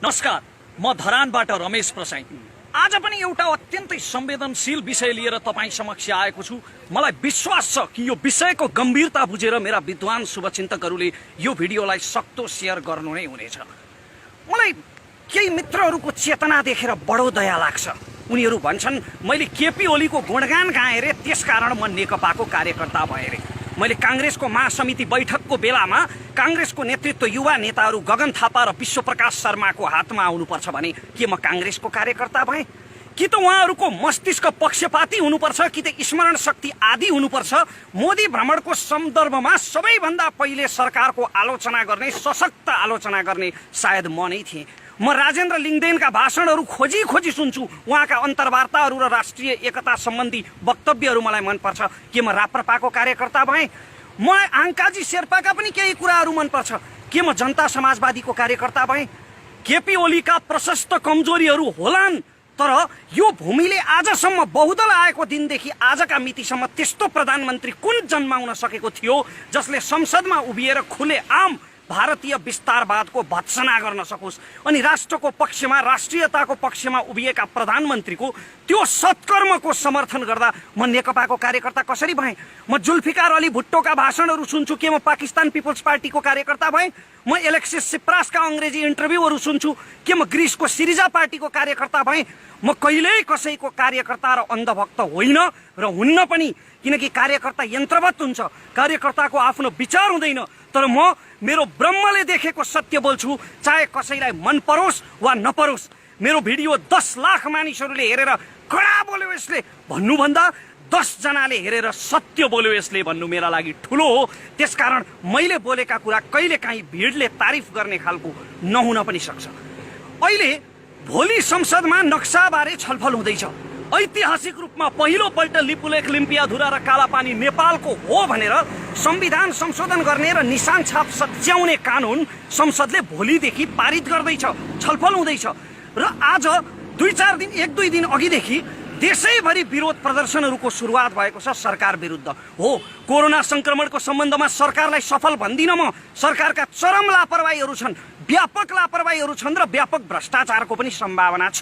नमस्कार, म धरानबाट रमेश प्रसाई। आज पनि एउटा अत्यन्तै संवेदनशील विषय लिएर तपाईं समक्ष आएको छु। मलाई विश्वास छ कि यो विषयको गम्भीरता बुझेर मेरा विद्वान शुभचिन्तकहरूले यो भिडियोलाई सक्दो शेयर गर्नु नै हुनेछ। मलाई केही मित्रहरूको चेतना देखेर बडो दया लाग्छ। उनीहरू भन्छन् मैले केपी ओलीको गुणगान गाएँ रे, त्यसकारण म नेकपाको कार्यकर्ता भएँ रे। मैले कांग्रेसको महासमिति बैठकको बेलामा कांग्रेसको नेतृत्व युवा नेताहरू गगन थापा र विश्वप्रकाश शर्माको हातमा आउनुपर्छ भने के म कांग्रेसको कार्यकर्ता भएँ? कि त उहाँहरूको मस्तिष्क पक्षपाती हुनुपर्छ, कि त स्मरण शक्ति आदि हुनुपर्छ। मोदी भ्रमणको सन्दर्भमा सबैभन्दा पहिले सरकारको आलोचना गर्ने, सशक्त आलोचना गर्ने सायद म नै थिएँ। म राजेन्द्र लिङ्गदेनका भाषणहरू खोजी खोजी सुन्छु। उहाँका अन्तर्वार्ताहरू र राष्ट्रिय एकता सम्बन्धी वक्तव्यहरू मलाई मनपर्छ। के म राप्रपाको कार्यकर्ता भएँ? म आङ्काजी शेर्पाका पनि केही कुराहरू मनपर्छ। के म जनता समाजवादीको कार्यकर्ता भएँ? केपी ओलीका प्रशस्त कमजोरीहरू होलान्, तर यो भूमिले आजसम्म बहुदल आएको दिनदेखि आजका मितिसम्म त्यस्तो प्रधानमन्त्री कुन जन्माउन सकेको थियो जसले संसदमा उभिएर खुले आम भारतीय विस्तारवादको भत्सना गर्न सकोस् अनि राष्ट्रको पक्षमा, राष्ट्रियताको पक्षमा उभिएका प्रधानमन्त्रीको त्यो सत्कर्मको समर्थन गर्दा म नेकपाको कार्यकर्ता कसरी भएँ? म जुल्फिकार अली भुट्टोका भाषणहरू सुन्छु। के म पाकिस्तान पिपल्स पार्टीको कार्यकर्ता भएँ? म एलेक्सिस सिप्रासका अङ्ग्रेजी इन्टरभ्यूहरू सुन्छु। के म ग्रिसको सिरिजा पार्टीको कार्यकर्ता भएँ? म कहिल्यै कसैको कार्यकर्ता र अन्धभक्त होइन र हुन्न पनि, किनकि कार्यकर्ता यन्त्रवत हुन्छ। कार्यकर्ताको आफ्नो विचार हुँदैन। तर म मेरो ब्रह्मले देखेको सत्य बोल्छु, चाहे कसैलाई मन परोस् वा नपरोस्। मेरो भिडियो 10 लाख मानिसहरूले हेरेर कडा बोल्यो यसले भन्नुभन्दा 10 जनाले हेरेर सत्य बोल्यो यसले भन्नु मेरा लागि ठुलो हो। त्यसकारण मैले बोलेका कुरा कहिलेकाहीँ भिडले तारिफ गर्ने खालको नहुन पनि सक्छ। अहिले भोलि संसदमा नक्साबारे छलफल हुँदैछ। ऐतिहासिक रूपमा पहिलोपल्ट लिपुलेख, लिम्पियाधुरा र कालापानी नेपालको हो भनेर संविधान संशोधन गर्ने र निशान छाप सच्याउने कानुन संसदले भोलिदेखि पारित गर्दैछ। छलफल हुँदैछ र आज 1-2 दिन अघिदेखि देशैभरि विरोध प्रदर्शनहरूको सुरुवात भएको छ सरकार विरुद्ध। हो, कोरोना संक्रमणको सम्बन्धमा सरकारलाई सफल भन्दिनँ म। सरकारका चरम लापरवाहीहरू छन्, व्यापक लापरवाहीहरू छन् र व्यापक भ्रष्टाचारको पनि सम्भावना छ।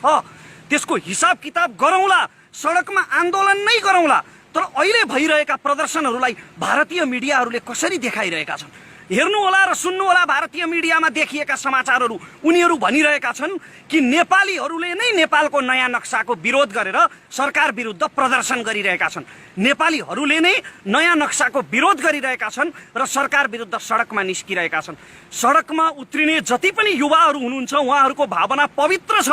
त्यसको हिसाब किताब गरौँला, सडकमा आन्दोलन नै गरौँला। तर अहिले भइरहेका प्रदर्शनहरूलाई भारतीय मिडियाहरूले कसरी देखाइरहेका छन् हेर्नुहोला र सुन्नुहोला। भारतीय मिडियामा देखिएका समाचारहरू उनीहरू भनिरहेका छन् कि नेपालीहरूले नै नेपालको नयाँ नक्साको विरोध गरेर सरकार विरुद्ध प्रदर्शन गरिरहेका छन्। नेपालीहरूले नै नयाँ नक्साको विरोध गरिरहेका छन् र सरकार विरुद्ध सडकमा निस्किरहेका छन्। सडकमा उत्रिने जति पनि युवाहरू हुनुहुन्छ उहाँहरूको भावना पवित्र छ।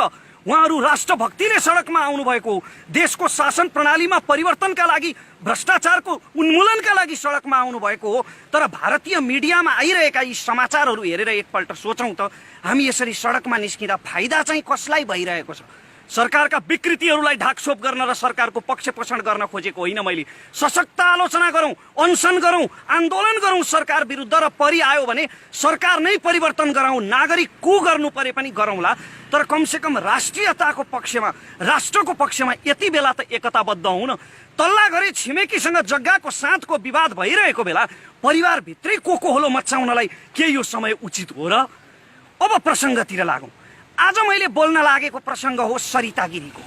उहाँहरू राष्ट्रभक्तिले सडकमा आउनुभएको हो। देशको शासन प्रणालीमा परिवर्तनका लागि, भ्रष्टाचारको उन्मूलनका लागि सडकमा आउनुभएको हो। तर भारतीय मिडियामा आइरहेका यी समाचारहरू हेरेर एकपल्ट सोचौँ त, हामी यसरी सडकमा निस्किँदा फाइदा चाहिँ कसलाई भइरहेको छ? सरकारका विकृतिहरूलाई ढाकछोप गर्न र सरकारको पक्षपोषण गर्न खोजेको होइन मैले। सशक्त आलोचना गरौँ, अनसन गरौँ, आन्दोलन गरौँ सरकार विरुद्ध र परि आयो भने सरकार नै परिवर्तन गराउँ। नागरिक कु गर्नु परे पनि गरौँला, तर कमसेकम राष्ट्रियताको पक्षमा, राष्ट्रको पक्षमा यति बेला त एकताबद्ध हौँ न। तल्ला घरे छिमेकीसँग जग्गाको साँधको विवाद भइरहेको बेला परिवारभित्रै कोकोहोलो मचाउनलाई के यो समय उचित हो र? अब प्रसङ्गतिर लागौँ। आज मैले बोल्न लागेको प्रसङ्ग हो सरिता गिरीको।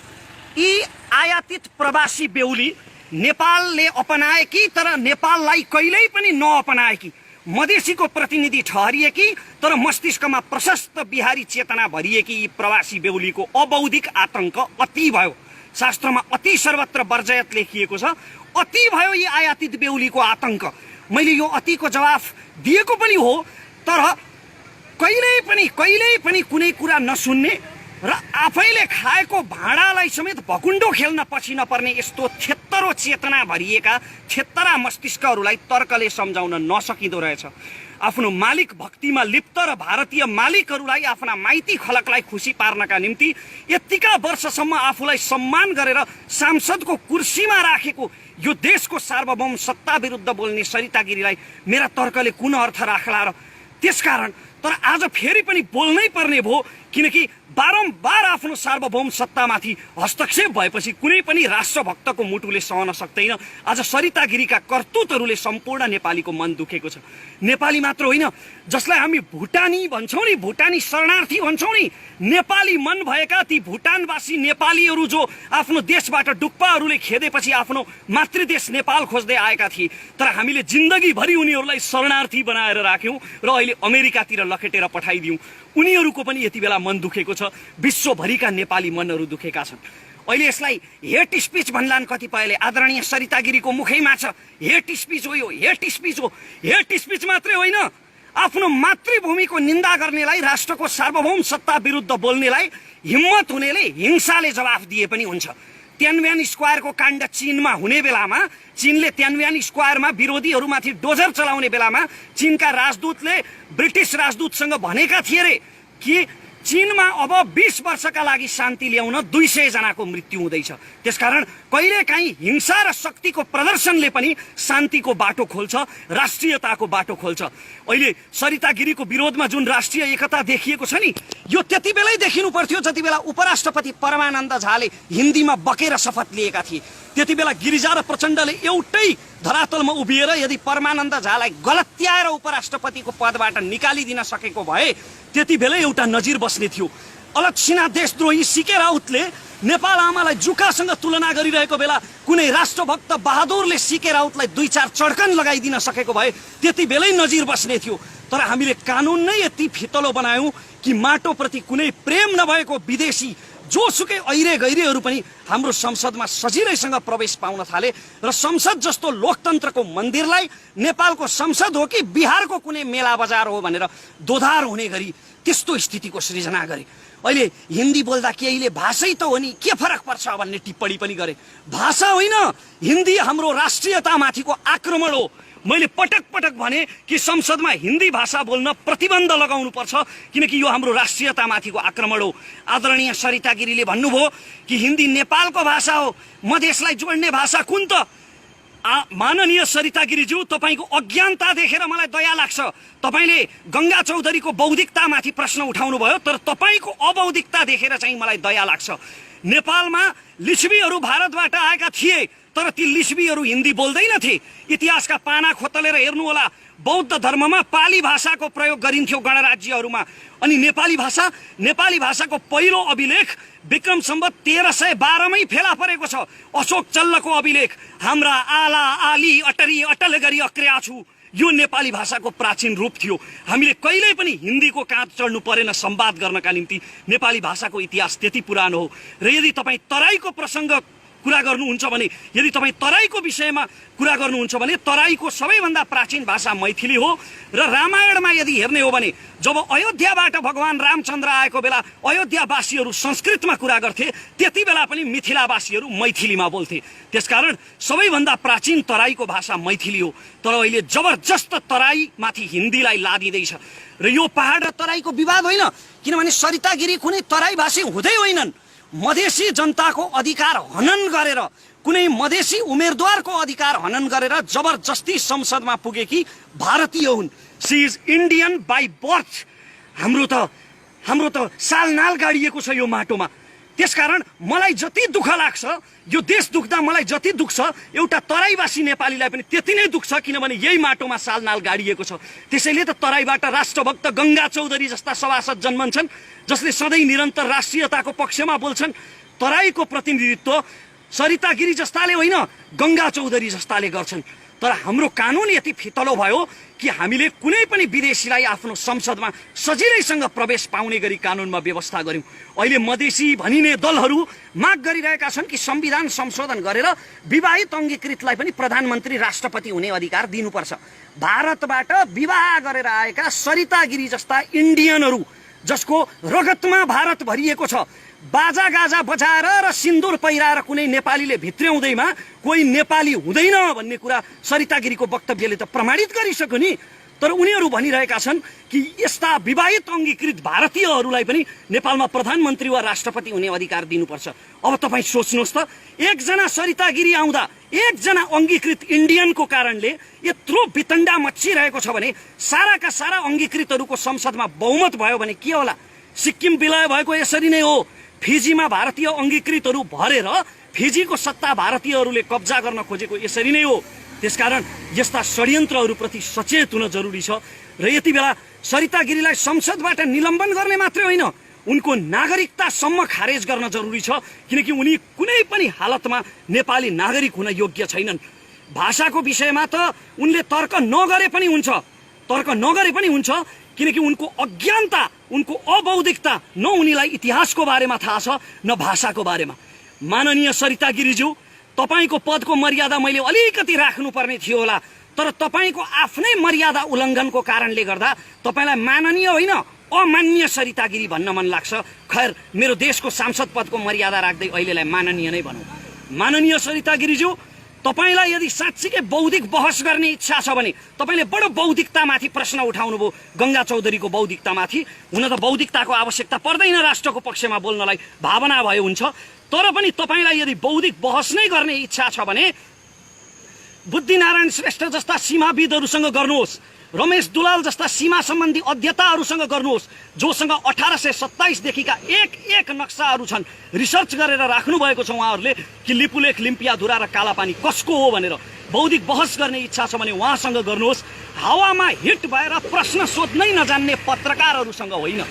यी आयातित प्रवासी बेहुली नेपालले अपनाएकी तर नेपाललाई कहिल्यै पनि नअपनाएकी, मधेसीको प्रतिनिधि ठहरिएकी तर मस्तिष्कमा प्रशस्त बिहारी चेतना भरिएकी यी प्रवासी बेहुलीको अबौद्धिक आतंक अति भयो। शास्त्रमा अति सर्वत्र वर्जयत लेखिएको छ। अति भयो यी आयातित बेहुलीको आतंक। मैले यो अतिको जवाफ दिएको पनि हो, तर कहिल्यै पनि कुनै कुरा नसुन्ने र आफैले खाएको भाँडालाई समेत भकुण्डो खेल्न पछि नपर्ने यस्तो थेत्तरो चेतना भरिएका थेत्तरा मस्तिष्कहरूलाई तर्कले सम्झाउन नसकिँदो रहेछ। आफ्नो मालिक भक्तिमा लिप्त र भारतीय मालिकहरूलाई, आफ्ना माइती खलकलाई खुसी पार्नका निम्ति यतिका वर्षसम्म आफूलाई सम्मान गरेर सांसदको कुर्सीमा राखेको यो देशको सार्वभौम सत्ता विरुद्ध बोल्ने सरिता गिरीलाई मेरा तर्कले कुन अर्थ राख्ला र? त्यसकारण तर आज फेरि पनि बोल्नै पर्ने भयो, किनकि बारम्बार आफ्नो सार्वभौम सत्तामाथि हस्तक्षेप भएपछि कुनै पनि राष्ट्रभक्तको मुटुले सहन सक्दैन। आज सरिता गिरीका करतुतहरूले सम्पूर्ण नेपालीको मन दुखेको छ। नेपाली मात्र होइन, जसलाई हामी भुटानी भन्छौँ नि, भुटानी शरणार्थी भन्छौँ नि, नेपाली मन भएका ती भुटानवासी नेपालीहरू जो आफ्नो देशबाट डुक्पाहरूले खेदेपछि आफ्नो मातृदेश नेपाल खोज्दै आएका थिए, तर हामीले जिन्दगीभरि उनीहरूलाई शरणार्थी बनाएर राख्यौँ र अहिले अमेरिकातिर लखेटेर पठाइदियौँ। उनीहरूको पनि यति बेला मन दुखेको छ, विश्वभरिका नेपाली मनहरू दुखेका छन्। अहिले यसलाई हेट स्पिच भन्लान् कतिपयले, आदरणीय सरिता गिरीको मुखैमा छ हेट स्पिच हो, यो हेट स्पिच हो। हेट स्पिच मात्रै होइन, आफ्नो मातृभूमिको निन्दा गर्नेलाई, राष्ट्रको सार्वभौम सत्ता विरुद्ध बोल्नेलाई हिम्मत हुनेले हिंसाले जवाफ दिए पनि हुन्छ। त्यानव्यान स्क्वायरको काण्ड चीनमा हुने बेलामा, चीनले त्यानव्यान स्क्वायरमा विरोधीहरूमाथि डोजर चलाउने बेलामा चीनका राजदूतले ब्रिटिश राजदूतसँग भनेका थिए रे कि चीनमा अब 20 वर्षका लागि शान्ति ल्याउन 200 जनाको मृत्यु हुँदैछ। त्यसकारण कहिलेकाहीँ हिंसा र शक्तिको प्रदर्शनले पनि शान्तिको बाटो खोल्छ, राष्ट्रियताको बाटो खोल्छ। अहिले सरिता गिरीको विरोधमा जुन राष्ट्रिय एकता देखिएको छ नि, यो त्यति बेलै देखिनु पर्थ्यो जति बेला उपराष्ट्रपति परमानन्द झाले हिन्दीमा बकेर शपथ लिएका थिए। त्यति बेला गिरिजा र प्रचण्डले एउटै धरातलमा उभिएर यदि परमानन्द झालाई गलत्याएर उपराष्ट्रपतिको पदबाट निकालिदिन सकेको भए त्यति बेलै एउटा नजिर बस्ने थियो। अलक्षिणा देशद्रोही सीके राउतले नेपाल आमालाई जुकासँग तुलना गरिरहेको बेला कुनै राष्ट्रभक्त बहादुरले सीके राउतलाई 2-4 चड्कन लगाइदिन सकेको भए त्यति बेलै नजिर बस्ने थियो। तर हामीले कानुन नै यति फितलो बनायौँ कि माटोप्रति कुनै प्रेम नभएको विदेशी जोसुकै ऐरे गैरेहरू पनि हाम्रो संसदमा सजिलैसँग प्रवेश पाउन थाले र संसद जस्तो लोकतन्त्रको मन्दिरलाई नेपालको संसद हो कि बिहारको कुनै मेला बजार हो भनेर दोधार हुने गरी त्यस्तो स्थितिको सृजना गरे। अहिले हिन्दी बोल्दा केहीले भाषै त हो नि, के फरक पर्छ भन्ने टिप्पणी पनि गरे। भाषा होइन, हिन्दी हाम्रो राष्ट्रियतामाथिको आक्रमण हो। मैले पटक पटक भने कि संसदमा हिन्दी भाषा बोल्न प्रतिबन्ध लगाउनु पर्छ, किनकि यो हाम्रो राष्ट्रियतामाथिको आक्रमण हो। आदरणीय सरिता गिरीले भन्नुभयो कि हिन्दी नेपालको भाषा हो, मधेसलाई जोड्ने भाषा कुन त? माननीय सरिता गिरीज्यू, तपाईको अज्ञानता देखेर मलाई दया लाग्छ। तपाईले गंगा चौधरीको बौद्धिकतामाथि प्रश्न उठाउनु भयो, तर तपाईको अबौद्धिकता देखेर चाहिँ मलाई दया लाग्छ। नेपालमा लिच्छवीहरू भारतबाट आएका थिए, तर ती लिच्छवीहरू हिन्दी बोल्दैनथे। इतिहासका पाना खोतलेर हेर्नु होला, बौद्ध धर्ममा पाली भाषाको प्रयोग गरिन्थ्यो गणराज्यहरूमा। अनि नेपाली भाषाको पहिलो अभिलेख विक्रम सम्वत 1312 मै फेला परेको छ। अशोक चल्लको अभिलेख, हाम्रा आला आली अटरी अटल गरी अक्र्या छु, यो नेपाली भाषाको प्राचीन रूप थियो। हामीले कहिल्यै पनि हिन्दीको काँध चढ्नु परेन संवाद गर्नका निम्ति। नेपाली भाषाको इतिहास त्यति पुरानो हो। र यदि तपाईँ तराईको प्रसङ्ग कुरा गर्नुहुन्छ भने, यदि तपाईँ तराईको विषयमा कुरा गर्नुहुन्छ भने, तराईको सबैभन्दा प्राचीन भाषा मैथिली हो। र रामायणमा यदि हेर्ने हो भने, जब अयोध्याबाट भगवान रामचन्द्र आएको बेला अयोध्यावासीहरू संस्कृतमा कुरा गर्थे, त्यति बेला पनि मिथिलावासीहरू मैथिलीमा बोल्थे। त्यसकारण सबैभन्दा प्राचीन तराईको भाषा मैथिली हो। तर अहिले जबरजस्त तराईमाथि हिन्दीलाई लादिँदैछ। र यो पहाड र तराईको विवाद होइन, किनभने सरिता गिरी कुनै तराईभाषी हुँदै होइनन्। मधेसी जनताको अधिकार हनन गरेर, कुनै मधेसी उम्मेदवारको अधिकार हनन गरेर जबरजस्ती संसदमा पुगेकी भारतीय हुन्। She is Indian by birth. हाम्रो त सालनाल गाडिएको छ यो माटोमा। त्यसकारण मलाई जति दुःख लाग्छ, यो देश दुख्दा मलाई जति दुख्छ, एउटा तराईवासी नेपालीलाई पनि त्यति नै दुख्छ, किनभने यही माटोमा सालनाल गाडिएको छ। त्यसैले त तराईबाट राष्ट्रभक्त गंगा चौधरी जस्ता सभासद जन्मन्छन्, जसले सधैँ निरन्तर राष्ट्रियताको पक्षमा बोल्छन्। तराईको प्रतिनिधित्व सरिता गिरी जस्ताले होइन, गंगा चौधरी जस्ताले गर्छन्। तर हाम्रो कानुन यति फितलो भयो कि हामीले कुनै पनि विदेशीलाई आफ्नो संसदमा सजिलैसँग प्रवेश पाउने गरी कानुनमा व्यवस्था गर्यौं। अहिले मधेसी भनिने दलहरू माग गरिरहेका छन् कि संविधान संशोधन गरेर विवाहित अङ्गीकृतलाई पनि प्रधानमन्त्री राष्ट्रपति हुने अधिकार दिनुपर्छ। भारतबाट विवाह गरेर आएका सरिता गिरी जस्ता इन्डियनहरू, जसको रगतमा भारत भरिएको छ, बाजा गाजा बजाएर र सिन्दुर पहिराएर कुनै नेपालीले भित्र्याउँदैमा कोही नेपाली हुँदैन भन्ने कुरा सरिता गिरीको वक्तव्यले त प्रमाणित गरिसक्यो नि। तर उनीहरू भनिरहेका छन् कि यस्ता विवाहित अङ्गीकृत भारतीयहरूलाई पनि नेपालमा प्रधानमन्त्री वा राष्ट्रपति हुने अधिकार दिनुपर्छ। अब तपाईँ सोच्नुहोस् त, एकजना सरिता गिरी आउँदा एकजना अङ्गीकृत इन्डियनको कारणले यत्रो वितण्डा मच्चिरहेको छ भने साराका सारा अङ्गीकृतहरूको संसदमा बहुमत भयो भने के होला? सिक्किम विलय भएको यसरी नै हो। फिजीमा भारतीय अङ्गीकृतहरू भरेर फिजीको सत्ता भारतीयहरूले कब्जा गर्न खोजेको यसरी नै हो। त्यसकारण यस्ता षड्यन्त्रहरूप्रति सचेत हुन जरुरी छ र यति बेला सरिता गिरीलाई संसदबाट निलम्बन गर्ने मात्रै होइन, उनको नागरिकतासम्म खारेज गर्न जरुरी छ, किनकि उनी कुनै पनि हालतमा नेपाली नागरिक हुन योग्य छैनन्। भाषाको विषयमा त उनले तर्क नगरे पनि हुन्छ, किनकि उनको अज्ञानता, उनको अबौद्धिकता, न उनीलाई इतिहासको बारेमा थाहा छ न भाषाको बारेमा। माननीय सरिता गिरीज्यू, तपाईको पदको मर्यादा मैले अलिकति राख्नुपर्ने थियो होला, तर तपाईको आफ्नै मर्यादा उल्लङ्घनको कारणले गर्दा तपाईलाई माननीय होइन अमान्य सरिता गिरी भन्न मन लाग्छ। खैर, मेरो देशको सांसद पदको मर्यादा राख्दै अहिलेलाई माननीय नै भनौँ। माननीय सरिता गिरीज्यू, तपाईलाई यदि साँच्चीकै बौद्धिक बहस गर्ने इच्छा छ भने तपाईले बडो बौद्धिकतामाथि प्रश्न उठाउनुभयो, गङ्गा चौधरीको बौद्धिकतामाथि। हुन त बौद्धिकताको आवश्यकता पर्दैन राष्ट्रको पक्षमा बोल्नलाई, भावना भए हुन्छ। तर पनि तपाईलाई यदि बौद्धिक बहस नै गर्ने इच्छा छ भने बुद्धिनारायण श्रेष्ठ जस्ता सीमाविदहरूसँग गर्नुहोस्, रमेश दुलाल जस्ता सीमा सम्बन्धी अध्येताहरूसँग गर्नुहोस्, जोसँग 1827 देखिका एक नक्साहरू छन्, रिसर्च गरेर राख्नु भएको छ उहाँहरूले कि लिपुलेख, लिम्पियाधुरा र कालापानी कसको हो भनेर। बौद्धिक बहस गर्ने इच्छा छ भने उहाँसँग गर्नुहोस्। हावामा हिट भएर प्रश्न सोध्नै नजान्ने पत्रकारहरूसँग होइन।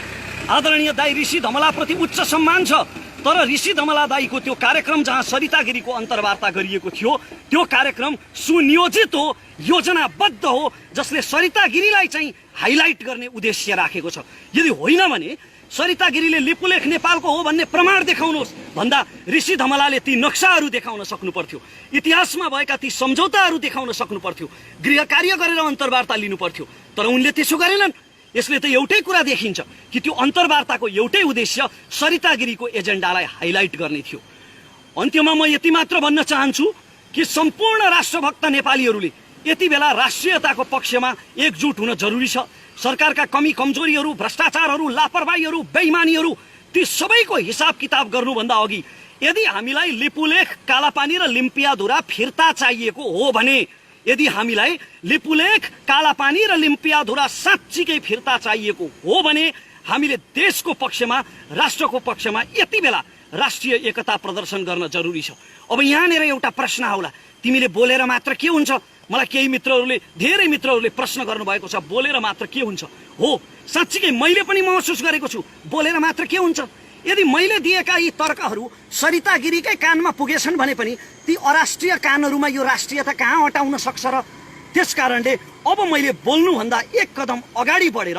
आदरणीय दाई ऋषि धमलाप्रति उच्च सम्मान छ, तर ऋषि धमला दाईको त्यो कार्यक्रम जहाँ सरिता गिरीको अन्तर्वार्ता गरिएको थियो, त्यो कार्यक्रम सुनियोजित हो, योजनाबद्ध हो, जसले सरिता गिरीलाई चाहिँ हाइलाइट गर्ने उद्देश्य राखेको छ। यदि होइन भने सरिता गिरीले लिपुलेख नेपालको हो भन्ने प्रमाण देखाउनुहोस् भन्दा ऋषि धमलाले ती नक्साहरू देखाउन सक्नु पर्थ्यो, इतिहासमा भएका ती सम्झौताहरू देखाउन सक्नु पर्थ्यो, गृह कार्य गरेर अन्तर्वार्ता लिनु पर्थ्यो। तर उनले त्यसो गरेनन्। यसले त एउटै कुरा देखिन्छ कि त्यो अन्तर्वार्ताको एउटै उद्देश्य सरिता गिरीको एजेन्डालाई हाइलाइट गर्ने थियो। अन्त्यमा म यति मात्र भन्न चाहन्छु कि सम्पूर्ण राष्ट्रभक्त नेपालीहरूले यति बेला राष्ट्रियताको पक्षमा एकजुट हुन जरुरी छ। सरकारका कमी कमजोरीहरू, भ्रष्टाचारहरू, लापरवाहीहरू, बेइमानीहरू, ती सबैको हिसाब किताब गर्नुभन्दा अघि यदि हामीलाई लिपुलेख, कालापानी र लिम्पियाधुरा फिर्ता चाहिएको हो भने, यदि हामीलाई लिपुलेख, कालापानी र लिम्पियाधुरा साँच्चीकै फिर्ता चाहिएको हो भने हामीले देशको पक्षमा, राष्ट्रको पक्षमा यति बेला राष्ट्रिय एकता प्रदर्शन गर्न जरुरी छ। अब यहाँनिर एउटा प्रश्न आउला, तिमीले बोलेर मात्र के हुन्छ? मलाई केही मित्रहरूले, धेरै मित्रहरूले प्रश्न गर्नुभएको छ, बोलेर मात्र के हुन्छ? हो, साँच्चीकै मैले पनि महसुस गरेको छु, बोलेर मात्र के हुन्छ? यदि मैले दिएका यी तर्कहरू सरिता गिरीकै कानमा पुगेछन् भने पनि ती अराष्ट्रिय कानहरूमा यो राष्ट्रियता कहाँ हटाउन सक्छ र? त्यसकारणले अब मैले बोल्नुभन्दा एक कदम अगाडि बढेर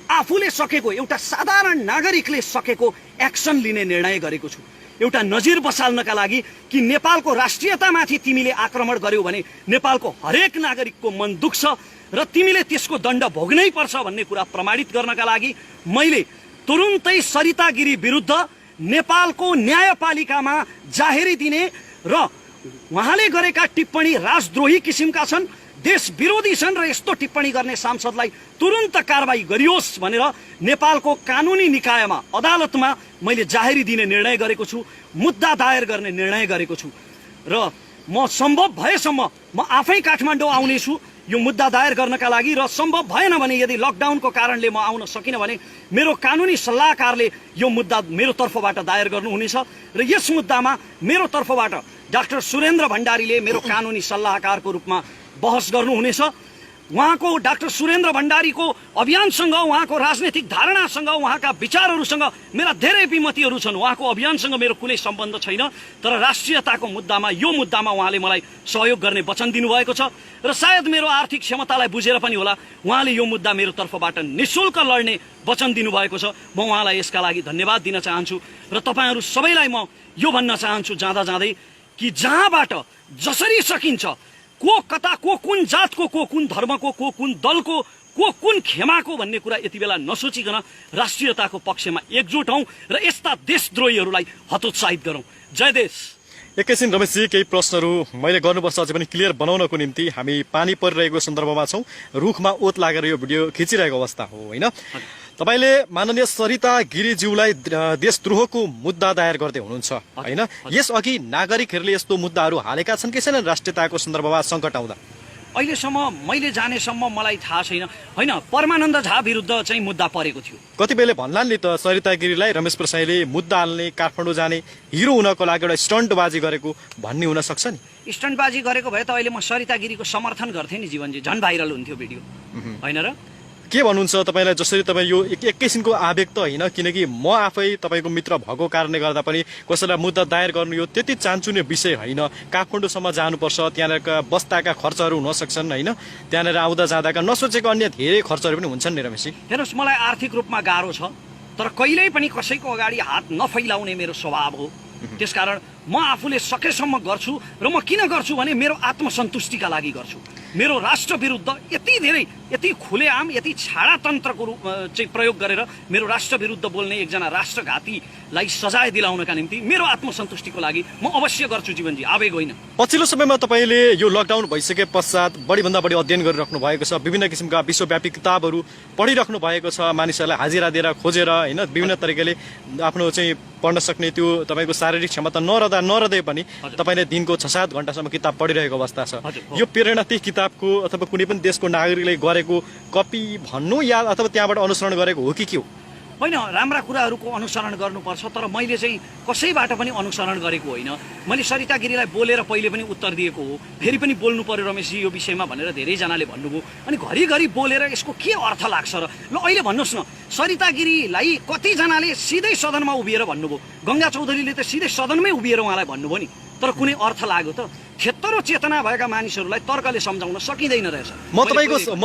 आफूले सकेको, एउटा साधारण नागरिकले सकेको एक्सन लिने निर्णय गरेको छु। एउटा नजिर बसाल्नका लागि कि नेपालको राष्ट्रियतामाथि तिमीले आक्रमण गर्यौ भने नेपालको हरेक नागरिकको मन दुख्छ र तिमीले त्यसको दण्ड भोग्नै पर्छ भन्ने कुरा प्रमाणित गर्नका लागि मैले तुरुन्तै सरिता गिरी विरुद्ध नेपालको न्यायपालिकामा जाहेरी दिने र उहाँले गरेका टिप्पणी राजद्रोही किसिमका छन्, देश विरोधी छन् र यस्तो टिप्पणी गर्ने सांसदलाई तुरुन्त कारबाही गरियोस् भनेर नेपालको कानुनी निकायमा, अदालतमा मैले जाहेरी दिने निर्णय गरेको छु, मुद्दा दायर गर्ने निर्णय गरेको छु र म सम्भव भएसम्म म आफै काठमाडौँ आउनेछु यो मुद्दा दायर गर्नका लागि। र सम्भव भएन भने, यदि लकडाउनको कारणले म आउन सकिनँ भने मेरो कानुनी सल्लाहकारले यो मुद्दा मेरो तर्फबाट दायर गर्नुहुनेछ र यस मुद्दामा मेरो तर्फबाट डाक्टर सुरेन्द्र भण्डारीले मेरो कानुनी सल्लाहकारको रूपमा बहस गर्नुहुनेछ। उहाँको, डाक्टर सुरेन्द्र भण्डारीको अभियानसँग, उहाँको राजनैतिक धारणासँग, उहाँका विचारहरूसँग मेरा धेरै विमतिहरू छन्। उहाँको अभियानसँग मेरो कुनै सम्बन्ध छैन, तर राष्ट्रियताको मुद्दामा, यो मुद्दामा उहाँले मलाई सहयोग गर्ने वचन दिनुभएको छ र सायद मेरो आर्थिक क्षमतालाई बुझेर पनि होला उहाँले यो मुद्दा मेरो तर्फबाट निःशुल्क लड्ने वचन दिनुभएको छ। म उहाँलाई यसका लागि धन्यवाद दिन चाहन्छु र तपाईहरू सबैलाई म यो भन्न चाहन्छु जाँदा जाँदै कि जहाँबाट जसरी सकिन्छ, को कता, को कुन जातको, को कुन धर्मको, को कुन दलको, को कुन खेमाको भन्ने कुरा यति बेला नसोचिकन राष्ट्रियताको पक्षमा एकजुट हौं र यस्ता देशद्रोहीहरूलाई हतोत्साहित गरौं। जय देश। एकैछिन रमेशजी केही प्रश्नहरू मैले गर्नुपर्छ अझै पनि क्लियर बनाउनको निम्ति हामी पानी परिरहेको सन्दर्भमा छौँ, रुखमा ओत लागेर यो भिडियो खिचिरहेको अवस्था हो होइन। तपाईँले माननीय सरिता गिरीज्यूलाई देशद्रोहको मुद्दा दायर गर्दै हुनुहुन्छ होइन। यसअघि नागरिकहरूले यस्तो मुद्दाहरू हालेका छन् कि छैनन् राष्ट्रियताको सन्दर्भमा सङ्कट आउँदा? अहिलेसम्म मैले जानेसम्म मलाई थाहा छैन होइन। परमानन्द झा विरुद्ध चाहिँ मुद्दा परेको थियो। कतिबेले भन्लान् नि त सरिता गिरीलाई रमेश प्रसाईले मुद्दा हाल्ने, काठमाडौँ जाने, हिरो हुनको लागि एउटा स्टन्टबाजी गरेको भन्ने हुन सक्छ नि। स्टन्टबाजी गरेको भए त अहिले म सरिता गिरीको समर्थन गर्थेँ नि जीवनजी, झन् भाइरल हुन्थ्यो भिडियो होइन र। के भन्नुहुन्छ तपाईँलाई? जसरी तपाईँ यो एक किसिमको आवेग त होइन, किनकि म आफै तपाईँको मित्र भएको कारणले गर्दा पनि कसैलाई मुद्दा दायर गर्नु यो त्यति चान्चुने विषय होइन। काठमाडौँसम्म जानुपर्छ, त्यहाँनिरका बस्दाका खर्चहरू हुन सक्छन् होइन, त्यहाँनिर आउँदा जाँदाका नसोचेको अन्य धेरै खर्चहरू पनि हुन्छन् नि रमेशजी। हेर्नुहोस्, मलाई आर्थिक रूपमा गाह्रो छ, तर कहिल्यै पनि कसैको अगाडि हात नफैलाउने मेरो स्वभाव हो। त्यसकारण म आफूले सकेसम्म गर्छु र म किन गर्छु भने मेरो आत्मसन्तुष्टिका लागि गर्छु। मेरो राष्ट्र विरुद्ध यति धेरै, यति खुलेआम, यति छाडा तन्त्रको चाहिँ प्रयोग गरेर मेरो राष्ट्र विरुद्ध बोल्ने एकजना राष्ट्रघातीलाई सजाय दिलाउनका निम्ति मेरो आत्मसन्तुष्टिको लागि म अवश्य गर्छु जीवनजी, आवेग होइन। पछिल्लो समयमा तपाईँले यो लकडाउन भइसके पश्चात बढीभन्दा बढी अध्ययन गरिराख्नु भएको छ, विभिन्न किसिमका विश्वव्यापी किताबहरू पढिराख्नु भएको छ, मानिसहरूलाई हाजिरा दिएर खोजेर होइन, विभिन्न तरिकाले आफ्नो चाहिँ पढ्न सक्ने त्यो तपाईँको शारीरिक क्षमता नरहँदै पनि तपाईँले दिनको 6-7 घण्टासम्म किताब पढिरहेको अवस्था छ। यो प्रेरणा त्यही किताबको अथवा कुनै पनि देशको नागरिकले गरेको कपी भन्नु या अथवा त्यहाँबाट अनुसरण गरेको हो कि के हो? होइन, राम्रा कुराहरूको अनुसरण गर्नुपर्छ, तर मैले चाहिँ कसैबाट पनि अनुसरण गरेको होइन। मैले सरिता गिरीलाई बोलेर पहिले पनि उत्तर दिएको हो, फेरि पनि बोल्नु पर्यो रमेशजी यो विषयमा भनेर धेरैजनाले भन्नुभयो। अनि घरिघरि बोलेर यसको के अर्थ लाग्छ र? ल अहिले भन्नुहोस् न, सरिता गिरीलाई कतिजनाले सिधै सदनमा उभिएर भन्नुभयो, गङ्गा चौधरीले त सिधै सदनमै उभिएर उहाँलाई भन्नुभयो नि, तर कुनै अर्थ लाग्यो त? क्षेत्र चेतना भएका मानिसहरूलाई तर्कले सम्झाउन सकिँदैन रहेछ। म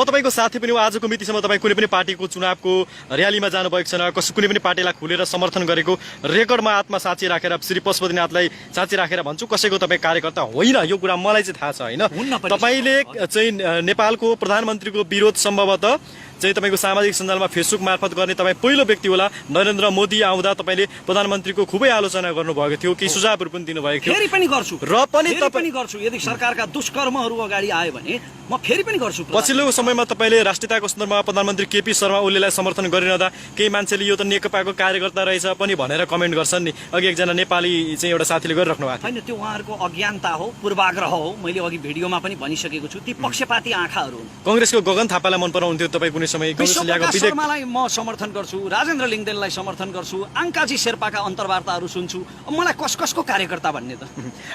तपाईँको साथी पनि हो। आजको मितिसम्म तपाईँ कुनै पनि पार्टीको चुनावको र्यालीमा जानुभएको छैन, कुनै पनि पार्टीलाई खुलेर समर्थन गरेको रेकर्डमा आत्मा साँची राखेर श्री पशुपतिनाथलाई साँची राखेर भन्छु, कसैको तपाईँ कार्यकर्ता होइन, यो कुरा मलाई चाहिँ थाहा छ होइन। तपाईँले चाहिँ नेपालको प्रधानमन्त्रीको विरोध सम्भवतः चाहिँ तपाईँको सामाजिक सञ्जालमा फेसबुक मार्फत गर्ने तपाईँ पहिलो व्यक्ति होला। नरेन्द्र मोदी आउँदा तपाईँले प्रधानमन्त्रीको खुबै आलोचना गर्नुभएको थियो, केही सुझावहरू पनि दिनुभएको थियो। फेरि पनि गर्छु र पनि तपाईँ गर्छु, यदि सरकारका दुष्कर्महरू अगाडि आयो भने म फेरि पनि गर्छु। पछिल्लो समयमा तपाईँले राष्ट्रियताको सन्दर्भमा प्रधानमन्त्री केपी शर्मा ओलीलाई समर्थन गरिरहँदा केही मान्छेले यो त नेकपाको कार्यकर्ता रहेछ पनि भनेर कमेन्ट गर्छन् नि। अघि एकजना नेपाली चाहिँ एउटा साथीले गरिराख्नु भएको थियो। होइन, त्यो उहाँहरूको अज्ञानता हो, पूर्वाग्रह हो। मैले अघि भिडियोमा पनि भनिसकेको छु, ती पक्षपाती आँखाहरू हुन्। कांग्रेसको गगन थापालाई मन पराउनुहुन्थ्यो तपाईँ कुनै समय? शर्मालाई म समर्थन गर्छु, राजेन्द्र लिङ्गदेनलाई समर्थन गर्छु, आङ्काजी शेर्पाका अन्तर्वार्ताहरू सुन्छु। मलाई कसको कार्यकर्ता भन्ने त?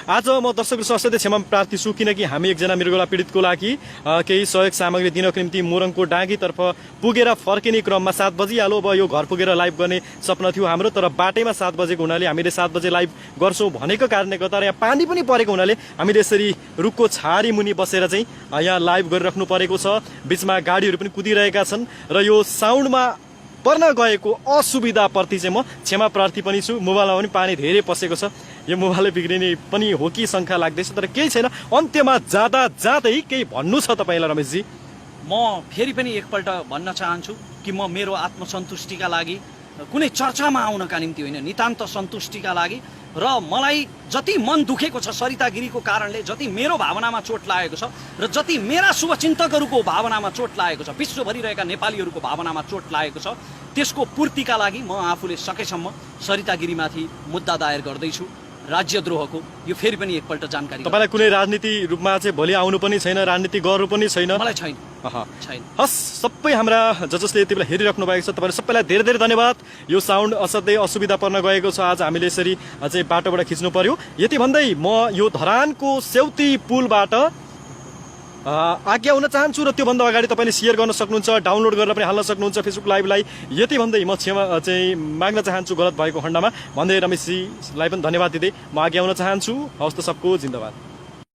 आज म दर्शकहरू असाध्यै क्षमा प्रार्थी छु, किनकि हामी एकजना मृगौला पीडितको लागि केही सहयोग सामग्री दिनको निम्ति मोरङको डाँगीतर्फ पुगेर फर्किने क्रममा 7 बजिहाल्यो। अब यो घर पुगेर लाइभ गर्ने सपना थियो हाम्रो, तर बाटैमा 7 बजेको हुनाले हामीले 7 बजे लाइभ गर्छौँ भनेको कारणले गर्दा र यहाँ पानी पनि परेको हुनाले हामीले यसरी रुखको छारी मुनि बसेर चाहिँ यहाँ लाइभ गरिराख्नु परेको छ। बिचमा गाडीहरू पनि कुदिरहेका छन् र यो साउन्डमा पर्न गएको असुविधाप्रति चाहिँ म क्षमा प्रार्थी पनि छु। मोबाइलमा पनि पानी धेरै पसेको छ, यो मोबाइल बिग्रिने पनि हो कि शङ्का लाग्दैछ, तर केही छैन। अन्त्यमा जाँदै केही भन्नु छ तपाईँलाई रमेशजी? म फेरि पनि एकपल्ट भन्न चाहन्छु कि म मेरो आत्मसन्तुष्टिका लागि, कुनै चर्चामा आउनका निम्ति होइन, नितान्त सन्तुष्टिका लागि। र मलाई जति मन दुखेको छ सरिता गिरीको कारणले, जति मेरो भावनामा चोट लागेको छ र जति मेरा शुभचिन्तकहरूको भावनामा चोट लागेको छ, विश्वभरि रहेका नेपालीहरूको भावनामा चोट लागेको छ, त्यसको पूर्तिका लागि म आफूले सकेसम्म सरिता गिरीमाथि मुद्दा दायर गर्दैछु, राज्यद्रोहको। यो फेरि पनि एकपल्ट जानकारी। तपाईँलाई कुनै राजनीति रूपमा चाहिँ भोलि आउनु पनि छैन, राजनीति गर्नु पनि छैन? मलाई छैन। हस्, सबै हाम्रा जसले यति बेला हेरिराख्नु भएको छ तपाईँहरू सबैलाई धेरै धेरै धन्यवाद। यो साउन्ड असाध्यै असुविधा पर्न गएको छ, आज हामीले यसरी चाहिँ बाटोबाट खिच्नु पर्यो। यति भन्दै म यो धरानको सेउती पुलबाट आज्ञा हुन चाहन्छु र त्योभन्दा अगाडि तपाईँले सेयर गर्न सक्नुहुन्छ, डाउनलोड गरेर पनि हाल्न सक्नुहुन्छ फेसबुक लाइभलाई। यति भन्दै म क्षमा चाहिँ माग्न चाहन्छु गलत भएको खण्डमा भन्दै रमेशजीलाई पनि धन्यवाद दिँदै म आज्ञा हुन चाहन्छु। हवस् त, सबको जिन्दाबाद।